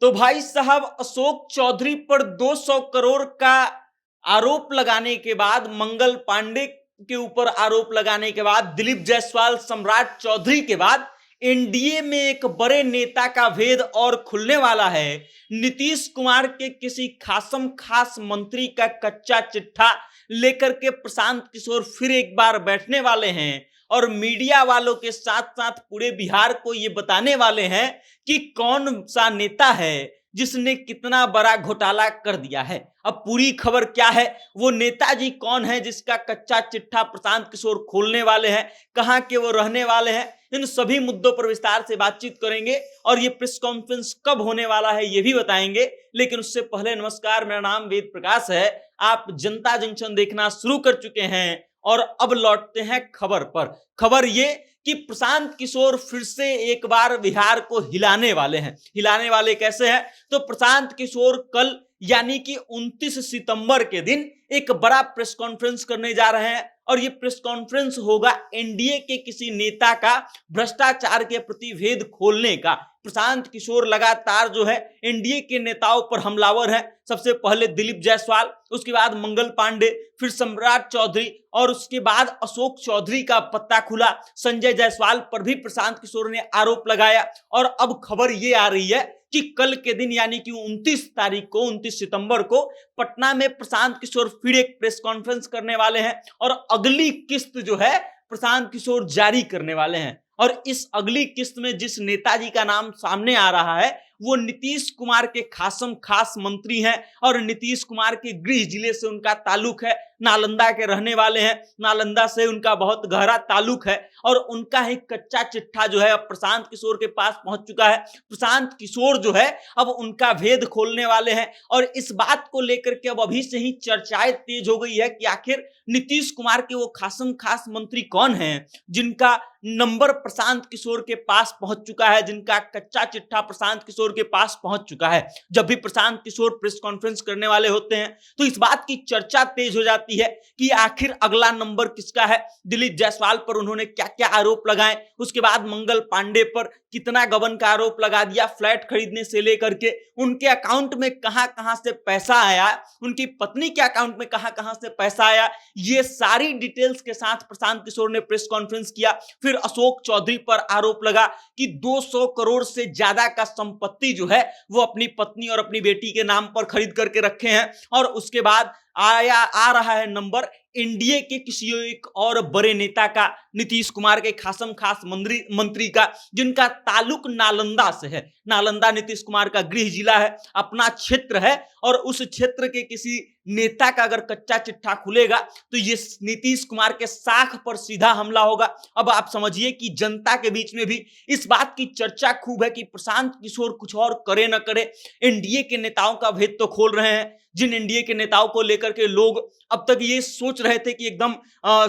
तो भाई साहब अशोक चौधरी पर 200 करोड़ का आरोप लगाने के बाद, मंगल पांडे के ऊपर आरोप लगाने के बाद, दिलीप जायसवाल, सम्राट चौधरी के बाद एनडीए में एक बड़े नेता का भेद और खुलने वाला है। नीतीश कुमार के किसी खासम खास मंत्री का कच्चा चिट्ठा लेकर के प्रशांत किशोर फिर एक बार बैठने वाले हैं और मीडिया वालों के साथ साथ पूरे बिहार को ये बताने वाले हैं कि कौन सा नेता है जिसने कितना बड़ा घोटाला कर दिया है। अब पूरी खबर क्या है, वो नेताजी कौन है जिसका कच्चा चिट्ठा प्रशांत किशोर खोलने वाले हैं, कहां के वो रहने वाले हैं, इन सभी मुद्दों पर विस्तार से बातचीत करेंगे और ये प्रेस कॉन्फ्रेंस कब होने वाला है ये भी बताएंगे। लेकिन उससे पहले नमस्कार, मेरा नाम वेद प्रकाश है। आप जनता जंक्शन देखना शुरू कर चुके हैं और अब लौटते हैं खबर पर। खबर ये कि प्रशांत किशोर फिर से एक बार बिहार को हिलाने वाले हैं। हिलाने वाले कैसे हैं? तो प्रशांत किशोर कल यानी कि 29 सितंबर के दिन एक बड़ा प्रेस कॉन्फ्रेंस करने जा रहे हैं और ये प्रेस कॉन्फ्रेंस होगा एनडीए के किसी नेता का भ्रष्टाचार के प्रति भेद खोलने का। प्रशांत किशोर लगातार जो है एनडीए के नेताओं पर हमलावर है। सबसे पहले दिलीप जायसवाल, उसके बाद मंगल पांडे, फिर सम्राट चौधरी और उसके बाद अशोक चौधरी का पत्ता खुला। संजय जायसवाल पर भी प्रशांत किशोर ने आरोप लगाया और अब खबर ये आ रही है कि कल के दिन यानी कि 29 सितंबर को पटना में प्रशांत किशोर फिर एक प्रेस कॉन्फ्रेंस करने वाले हैं और अगली किस्त जो है प्रशांत किशोर जारी करने वाले हैं। और इस अगली किस्त में जिस नेताजी का नाम सामने आ रहा है वो नीतीश कुमार के खासम खास मंत्री हैं और नीतीश कुमार के गृह जिले से उनका ताल्लुक है। नालंदा के रहने वाले हैं, नालंदा से उनका बहुत गहरा ताल्लुक है और उनका एक कच्चा चिट्ठा जो है अब प्रशांत किशोर के पास पहुंच चुका है। प्रशांत किशोर जो है अब उनका भेद खोलने वाले हैं और इस बात को लेकर के अब अभी से ही चर्चाएं तेज हो गई है कि आखिर नीतीश कुमार के वो खासम खास मंत्री कौन हैं जिनका नंबर प्रशांत किशोर के पास पहुंच चुका है, जिनका कच्चा चिट्ठा प्रशांत किशोर के पास पहुंच चुका है। जब भी प्रशांत किशोर प्रेस कॉन्फ्रेंस करने वाले होते हैं तो इस बात की चर्चा तेज हो जाती है कि आखिर अगला नंबर किसका है। दिलीप जायसवाल पर उन्होंने क्या क्या आरोप लगाए, उसके बाद मंगल पांडे पर कितना गबन का आरोप लगा दिया, फ्लैट खरीदने से लेकर के उनके अकाउंट में कहां कहां से पैसा आया, उनकी पत्नी के अकाउंट में कहां कहां से पैसा आया, ये सारी डिटेल्स के साथ प्रशांत किशोर ने प्रेस कॉन्फ्रेंस किया। फिर अशोक चौधरी पर आरोप लगा कि 200 करोड़ से ज्यादा का संपत्ति जो है वो अपनी पत्नी और अपनी बेटी के नाम पर खरीद करके रखे हैं। और उसके बाद आ रहा है नंबर एनडीए के किसी एक और बड़े नेता का, नीतीश कुमार के खासम खास मंत्री का, जिनका ताल्लुक नालंदा से है। नालंदा नीतीश कुमार का गृह जिला है, अपना क्षेत्र है और उस क्षेत्र के किसी नेता का अगर कच्चा चिट्ठा खुलेगा तो ये नीतीश कुमार के साख पर सीधा हमला होगा। अब आप समझिए कि जनता के बीच में भी इस बात की चर्चा खूब है कि प्रशांत किशोर कुछ और करे न करे, एनडीए के नेताओं का भेद तो खोल रहे हैं। जिन एनडीए के नेताओं को लेकर के लोग अब तक ये सोच रहे थे कि एकदम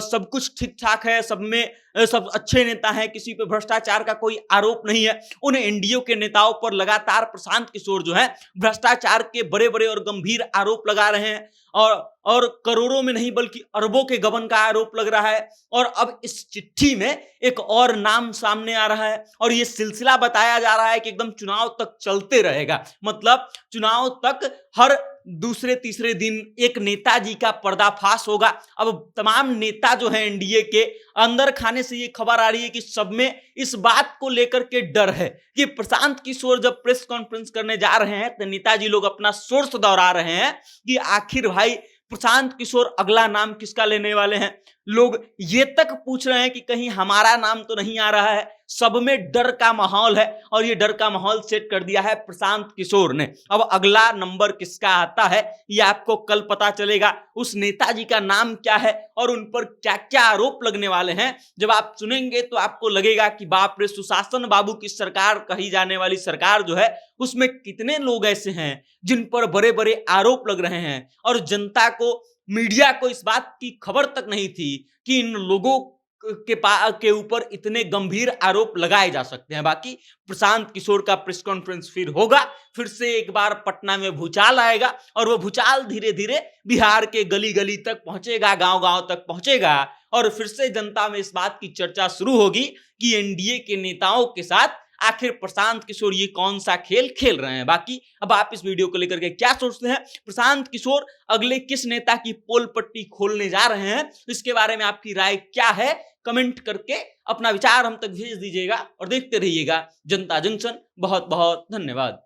सब कुछ ठीक ठाक है, सब में सब अच्छे नेता हैं, किसी पे भ्रष्टाचार का कोई आरोप नहीं है, उन एनडीए के नेताओं पर लगातार प्रशांत किशोर जो है भ्रष्टाचार के बड़े बड़े और गंभीर आरोप लगा रहे हैं और करोड़ों में नहीं बल्कि अरबों के गबन का आरोप लग रहा है। और अब इस चिट्ठी में एक और नाम सामने आ रहा है और ये सिलसिला बताया जा रहा है कि एकदम चुनाव तक चलते रहेगा। मतलब चुनाव तक हर दूसरे तीसरे दिन एक नेताजी का पर्दाफाश होगा। अब तमाम नेता जो है एनडीए के अंदर खाने से ये खबर आ रही है कि सब में इस बात को लेकर के डर है कि प्रशांत किशोर जब प्रेस कॉन्फ्रेंस करने जा रहे हैं तो नेताजी लोग अपना सोर्स दोहरा रहे हैं कि आखिर भाई प्रशांत किशोर अगला नाम किसका लेने वाले हैं। लोग ये तक पूछ रहे हैं कि कहीं हमारा नाम तो नहीं आ रहा है। सब में डर का माहौल है और ये डर का माहौल सेट कर दिया है प्रशांत किशोर ने। अब अगला नंबर किसका आता है ये आपको कल पता चलेगा। उस नेताजी का नाम क्या है और उन पर क्या क्या आरोप लगने वाले हैं, जब आप सुनेंगे तो आपको लगेगा कि बाप रे, सुशासन बाबू की सरकार कही जाने वाली सरकार जो है उसमें कितने लोग ऐसे हैं जिन पर बड़े बड़े आरोप लग रहे हैं और जनता को, मीडिया को इस बात की खबर तक नहीं थी कि इन लोगों के ऊपर इतने गंभीर आरोप लगाए जा सकते हैं। बाकी प्रशांत किशोर का प्रेस कॉन्फ्रेंस फिर होगा, फिर से एक बार पटना में भूचाल आएगा और वो भूचाल धीरे धीरे बिहार के गली गली तक पहुंचेगा, गांव गांव तक पहुंचेगा और फिर से जनता में इस बात की चर्चा शुरू होगी कि एनडीए के नेताओं के साथ आखिर प्रशांत किशोर ये कौन सा खेल खेल रहे हैं। बाकी अब आप इस वीडियो को लेकर के क्या सोचते हैं, प्रशांत किशोर अगले किस नेता की पोल पट्टी खोलने जा रहे हैं, इसके बारे में आपकी राय क्या है, कमेंट करके अपना विचार हम तक भेज दीजिएगा और देखते रहिएगा जनता जंक्शन। बहुत बहुत धन्यवाद।